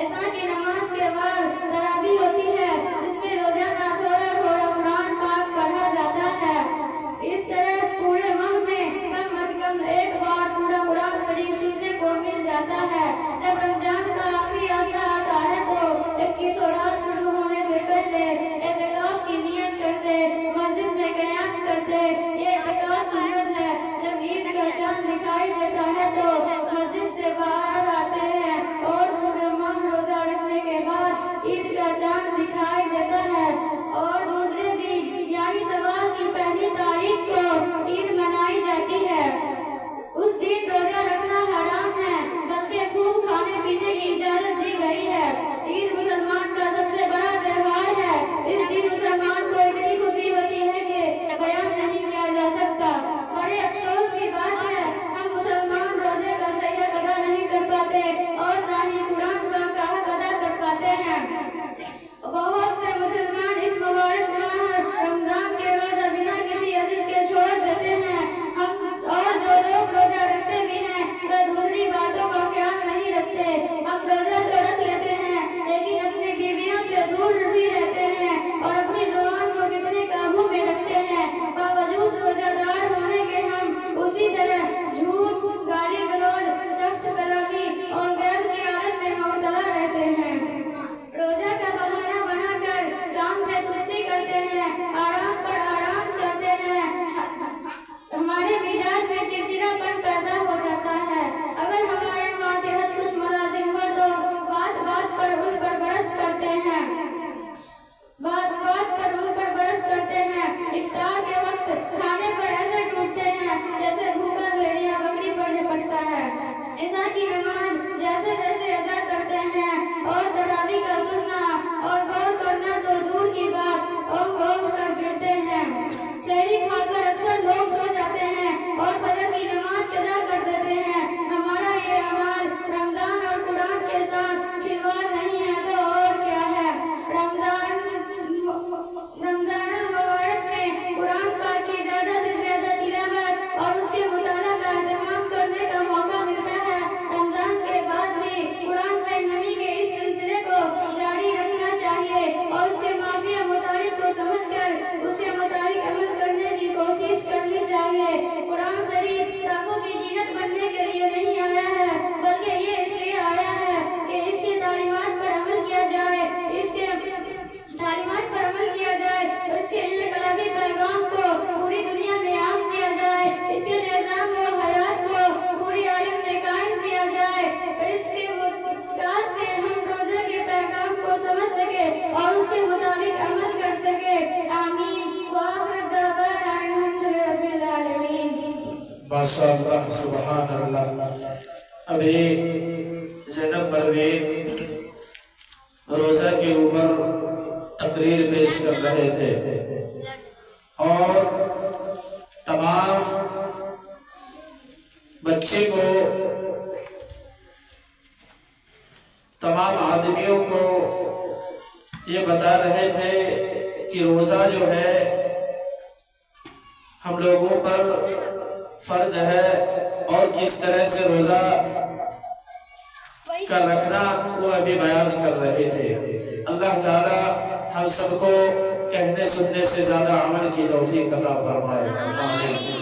عشاء کی نماز کے بعد تراویح ہوتی ہے جس میں روزانہ تھوڑا تھوڑا قرآن پاک پڑھا جاتا ہے۔ اس طرح پورے ماہ میں کم از کم ایک بار پورا قرآن شریف سننے کو مل جاتا ہے۔ جب رمضان کا آخری ہفتہ آتا ہے تو 21 رات شروع ہونے سے پہلے اعتکاف کی نیت کرتے مسجد میں قیام کرتے۔ یہ اعتکاف سنت ہے۔ جب عید کا چاند دکھائی دیتا ہے تو مسجد سے باہر آتے ہیں اور پورے ماہ روزہ رکھنے کے بعد عید کا چاند دکھائی دیتا ہے اور دوسرے دن یعنی شوال کی پہلی تاریخ کو عید منائی جاتی ہے۔ اس دن روزہ رکھنا حرام ہے بلکہ خوب کھانے پینے کی اجازت دی گئی ہے۔ عید مسلمان کا سب سے بڑا تہوار ہے۔ اس دن مسلمان کو اتنی خوشی ہوتی ہے کہ بیان نہیں کیا جا سکتا۔ بڑے افسوس کی بات ہے ہم مسلمان روزے کا صحیح ادا نہیں کر پاتے اور نہ ہی قرآن کا حق ادا کر پاتے ہیں۔ بہت سے مسلمان اس مبارک ماہ رمضان کے روزہ بنا کسی عذر کے چھوڑ دیتے ہیں۔ اور جو لوگ روزہ رکھتے بھی ہیں وہ دوسری باتوں کا خیال نہیں رکھتے۔ ہم روزہ تو رکھ لیتے ہیں لیکن اپنی بیویوں سے دور بھی رہتے ہیں اور اپنی زبان کو کتنے قابو میں رکھتے ہیں۔ باوجود روزہ دار ہونے کے ہم اسی طرح جھوٹ، گالی گلوچ، سخت کلامی اور غیب کی عادت میں مبتلا رہتے ہیں۔ روزہ کا بہانہ بنا کر کام میں سستی کرتے ہیں، آرام پر آرام کرتے ہیں۔ ہمارے مزاج میں چڑچڑاپن پیدا ہو جاتا ہے۔ اگر ہمارے ماتحت کچھ ملازم ہو تو بات بات پر ان پر برس کرتے ہیں۔ افطار کے وقت کھانے پر ایسے ٹوٹتے ہیں جیسے بھوکا بھیڑیا بکری پر جھپٹتا ہے۔ عشاء کی نماز جیسے جیسے ادا کرتے ہیں اور تراویح کا سننا اور غور کرنا تو دور کی بات اونگ اونگ کر گرتے ہیں۔ سحری کھا کر اکثر لوگ سو جاتے ہیں اور فجر کی نماز قضا کر دیتے ہیں۔ ہمارا یہ اعمال رمضان اور قرآن کے ساتھ کھلواڑ نہیں ہے تو اور کیا ہے۔ رمضان المبارک میں قرآن پاک کی زیادہ سے زیادہ تلاوت اور اس کے مطالعہ کا اہتمام کرنے کا موقع ملتا ہے۔ رمضان کے بعد بھی قرآن میں نبی کے اس سلسلے کو جاری رکھنا چاہیے اور اس کے معافی مطالب کو سمجھ کر اس کے مطابق عمل کرنے کی کوشش کرنی چاہیے۔ قرآن شریف ٹاکوں کی زینت بننے کے لیے نہیں آیا ہے بلکہ یہ اس لیے آیا ہے کہ اس کی تعلیمات پر عمل کیا جائے۔ اس کے تعلیمات پر عمل کیا جائے تو اس کے انقلابی پیغام کو پوری دنیا میں عام کیا جائے۔ اس کے نظام و حیات کو پوری عالم میں قائم کیا جائے۔ اس کے کاش میں ہم روزے کے پیغام کو سمجھ سکے اور اس کے مطابق عمل کر سکے۔ آمین وآخر دعوانا الحمدللہ رب العالمین۔ ماشاء اللہ، سبحان اللہ۔ ابھی زینب پروین روزہ کے اوپر تقریر پیش کر رہے تھے اور تمام بچے کو، تمام آدمیوں کو یہ بتا رہے تھے کہ روزہ جو ہے ہم لوگوں پر فرض ہے اور کس طرح سے روزہ کا رکھنا وہ ابھی بیان کر رہے تھے۔ اللہ تعالی ہم سب کو کہنے سننے سے زیادہ عمل کی توفیق عطا فرمائے۔ آمین۔